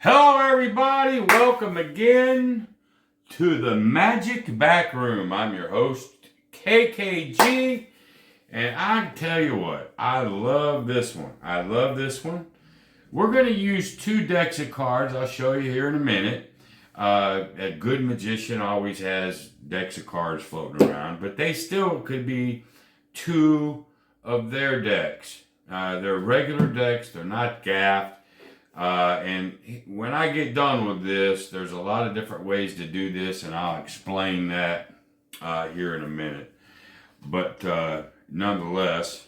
Hello everybody, welcome again to the Magic Back Room. I'm your host, KKG, and I tell you what, I love this one. We're going to use two decks of cards. I'll show you here in a minute. A good magician always has decks of cards floating around, but they still could be two of their decks. They're regular decks, they're not gaffed. And when I get done with this, there's a lot of different ways to do this, and I'll explain that here in a minute. But nonetheless,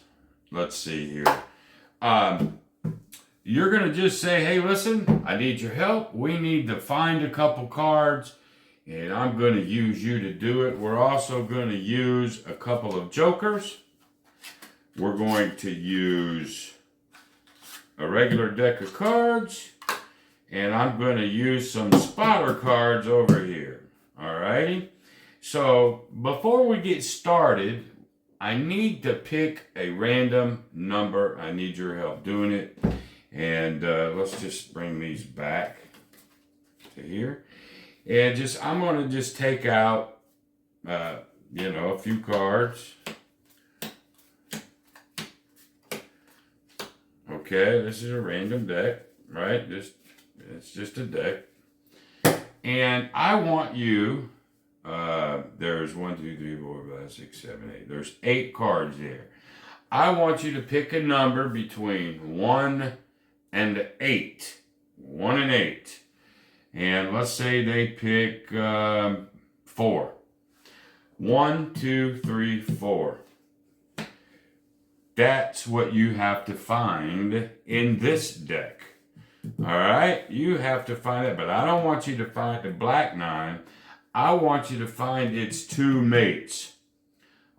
let's see here. You're going to just say, hey, listen, I need your help. We need to find a couple cards, and I'm going to use you to do it. We're also going to use a couple of jokers. We're going to use a regular deck of cards, and I'm going to use some spotter cards over here. Alrighty? So before we get started, I need to pick a random number. I need your help doing it. And let's just bring these back to here. And I'm going to just take out, a few cards. Okay, this is a random deck, right? It's just a deck. And I want you, there's 1, 2, 3, 4, 5, 6, 7, 8. There's 8 cards there. I want you to pick a number between 1 and 8. 1 and 8. And let's say they pick 4. 1, 2, 3, 4. That's what you have to find in this deck. Alright? You have to find it, but I don't want you to find the black 9. I want you to find its two mates.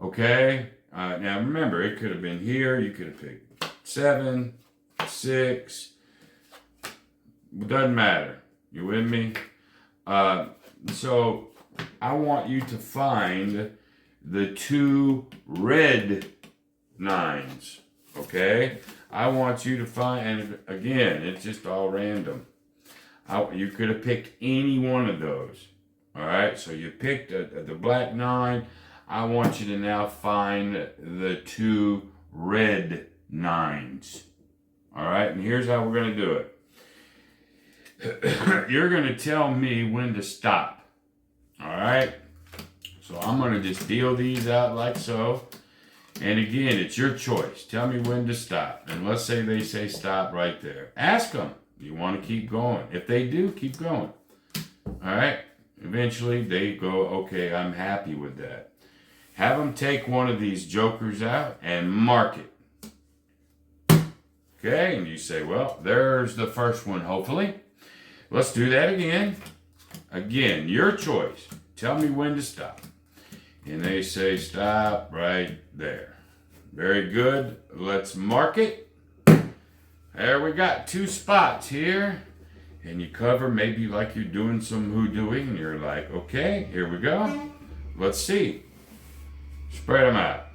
Okay? Now remember, it could have been here. You could have picked 7, 6. It doesn't matter. You with me? So I want you to find the two red 9s, okay? I want you to find, and again, it's just all random. You could have picked any one of those, all right? So you picked the black 9. I want you to now find the two red 9s, all right? And here's how we're going to do it. You're going to tell me when to stop, all right? So I'm going to just deal these out like so. And again, it's your choice. Tell me when to stop. And let's say they say stop right there. Ask them, you want to keep going? If they do, keep going. All right? Eventually, they go, okay, I'm happy with that. Have them take one of these jokers out and mark it. Okay? And you say, well, there's the first one, hopefully. Let's do that again. Again, your choice. Tell me when to stop. And they say stop right there. Very good. Let's mark it. There we got 2 spots here. And you cover maybe like you're doing some hoodooing. And you're like, okay, here we go. Let's see. Spread them out.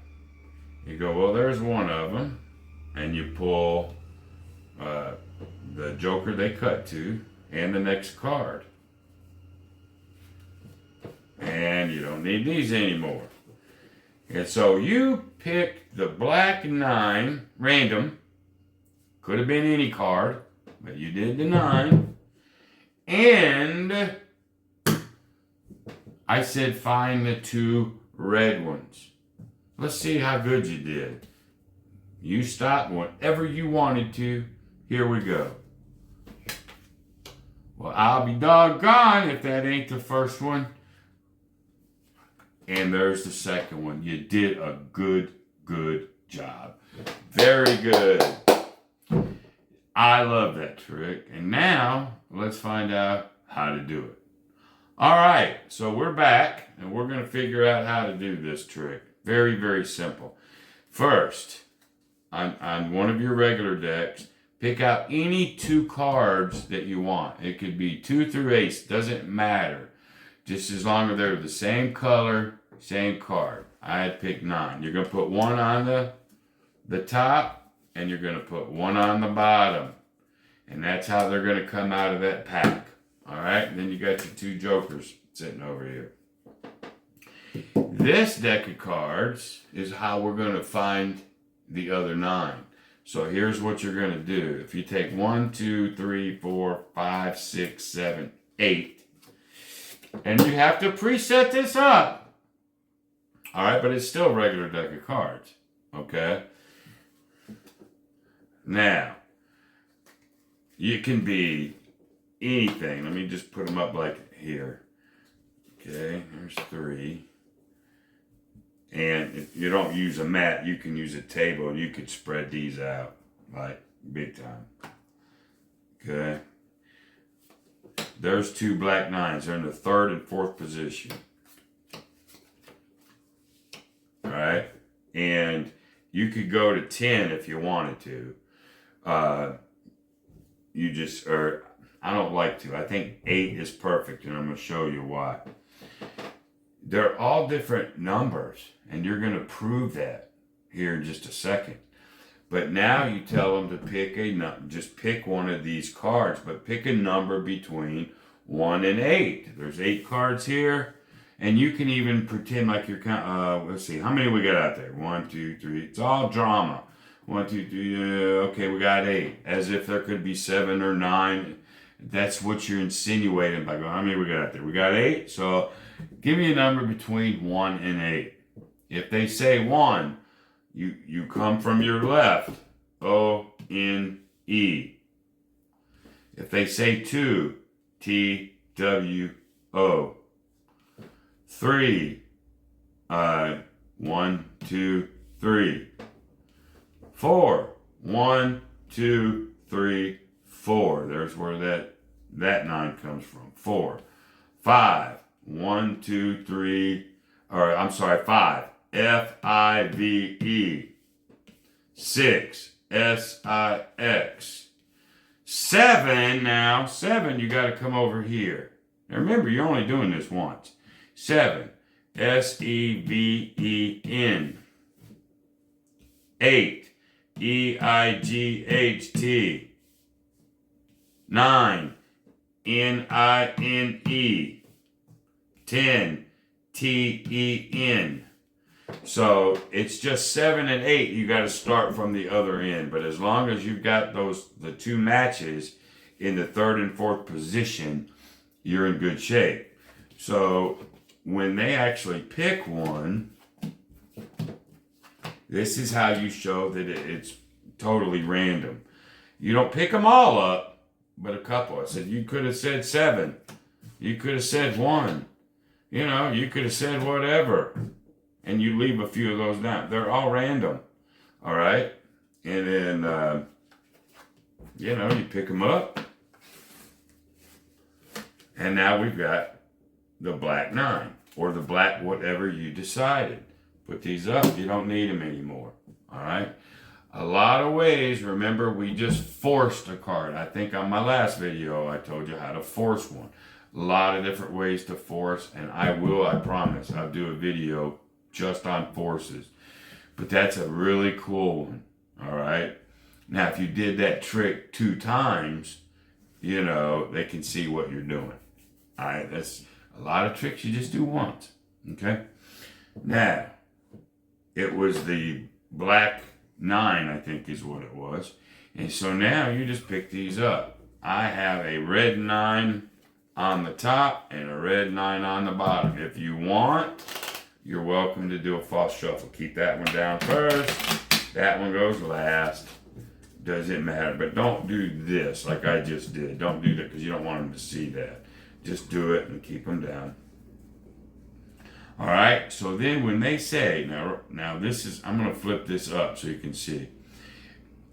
You go, well, there's one of them. And you pull the joker they cut to and the next card. And you don't need these anymore. And so you picked the black 9, random. Could have been any card, but you did the 9. And I said find the 2 red ones. Let's see how good you did. You stopped whenever you wanted to. Here we go. Well, I'll be doggone if that ain't the first one. And there's the second one. You did a good job. Very good. I love that trick. And now, let's find out how to do it. All right, so we're back, and we're going to figure out how to do this trick. Very simple. First, on one of your regular decks, pick out any 2 cards that you want. It could be 2 through ace, doesn't matter. Just as long as they're the same color, same card. I had picked 9. You're going to put 1 on the top, and you're going to put 1 on the bottom. And that's how they're going to come out of that pack. All right, and then you got your 2 jokers sitting over here. This deck of cards is how we're going to find the other 9. So here's what you're going to do. If you take 1, 2, 3, 4, 5, 6, 7, 8, and you have to preset this up. All right, but it's still a regular deck of cards. Okay. Now, you can be anything. Let me just put them up like here. Okay, there's 3. And if you don't use a mat, you can use a table and you could spread these out like big time. Okay. There's 2 black 9s. They're in the 3rd and 4th position. All right. And you could go to 10 if you wanted to. I don't like to. I think 8 is perfect, and I'm going to show you why. They're all different numbers, and you're going to prove that here in just a second. But now you tell them to pick just pick one of these cards, but pick a number between 1 and 8. There's 8 cards here, and you can even pretend like you're let's see, how many we got out there? 1, 2, 3. It's all drama. 1, 2, 3. Okay, we got 8. As if there could be 7 or 9. That's what you're insinuating by going, how many we got out there? We got 8. So give me a number between 1 and 8. If they say 1, you come from your left. O-N-E. If they say 2, T-W-O. 3, 1, 2, 3. 4, 1, 2, 3, 4. There's where that 9 comes from. 4. 5, 1, 2, 3. Or I'm sorry, 5. F-I-V-E. 6. S-I-X. 7 now. 7, you got to come over here. Now remember, you're only doing this once. 7. S-E-V-E-N. 8. E-I-G-H-T. 9. N-I-N-E. 10. T-E-N. So it's just 7 and 8. You got to start from the other end. But as long as you've got the 2 matches in the 3rd and 4th position, you're in good shape. So when they actually pick one, this is how you show that it's totally random. You don't pick them all up, but a couple. I said you could have said 7. You could have said 1. You could have said whatever. And you leave a few of those down. They're all random. All right? And then, you pick them up. And now we've got the black 9. Or the black whatever you decided. Put these up. You don't need them anymore. All right? A lot of ways. Remember, we just forced a card. I think on my last video, I told you how to force one. A lot of different ways to force. And I promise, I'll do a video just on forces. But that's a really cool one. All right? Now, if you did that trick 2 times, they can see what you're doing. All right? That's a lot of tricks you just do once. Okay? Now, it was the black 9, I think is what it was. And so now you just pick these up. I have a red 9 on the top and a red 9 on the bottom. If you want, you're welcome to do a false shuffle. Keep that one down first. That one goes last. Doesn't matter. But don't do this like I just did. Don't do that because you don't want them to see that. Just do it and keep them down. All right. So then when they say, now this is, I'm going to flip this up so you can see.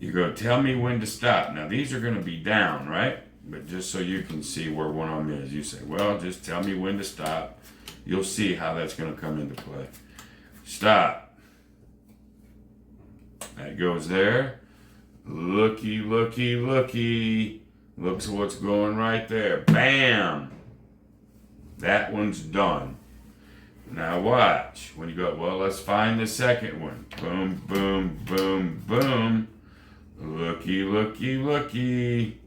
You go, tell me when to stop. Now these are going to be down, right? But just so you can see where one of them is. You say, well, just tell me when to stop. You'll see how that's going to come into play. Stop. That goes there. Looky, looky, looky. Looks at what's going right there. Bam. That one's done. Now watch. When you go, well, let's find the second one. Boom, boom, boom, boom. Looky, looky, looky.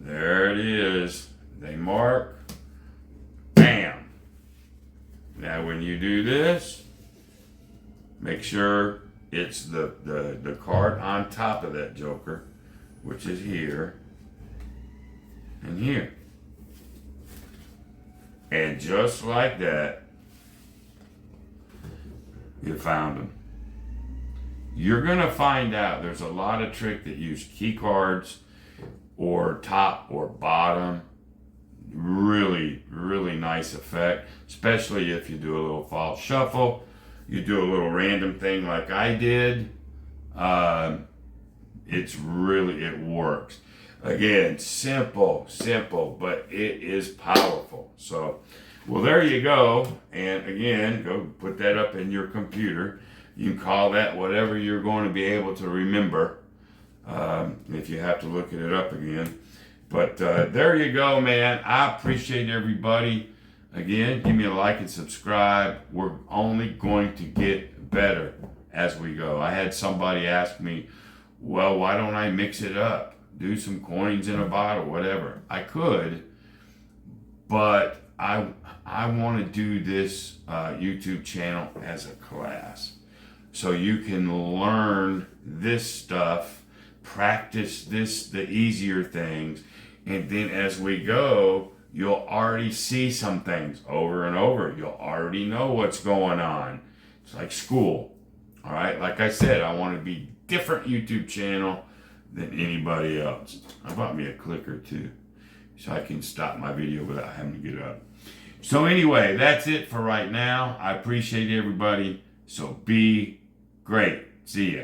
There it is. They mark. Bam. Now when you do this, make sure it's the card on top of that joker, which is here and here. And just like that, you found them. You're gonna find out there's a lot of trick that use key cards or top or bottom. Really, really nice effect, especially if you do a little false shuffle, you do a little random thing like I did. It works. Again, simple, but it is powerful. So, well, there you go. And again, go put that up in your computer. You can call that whatever you're going to be able to remember, if you have to look it up again. But there you go, man. I appreciate everybody. Again, give me a like and subscribe. We're only going to get better as we go. I had somebody ask me, well, why don't I mix it up? Do some coins in a bottle, whatever. I could, but I want to do this YouTube channel as a class. So you can learn this stuff, practice the easier things, and then as we go, you'll already see some things over and over. You'll already know what's going on. It's like school, all right? Like I said, I want to be different YouTube channel than anybody else. I bought me a clicker too, so I can stop my video without having to get up. So anyway, that's it for right now. I appreciate everybody. So be great. See ya.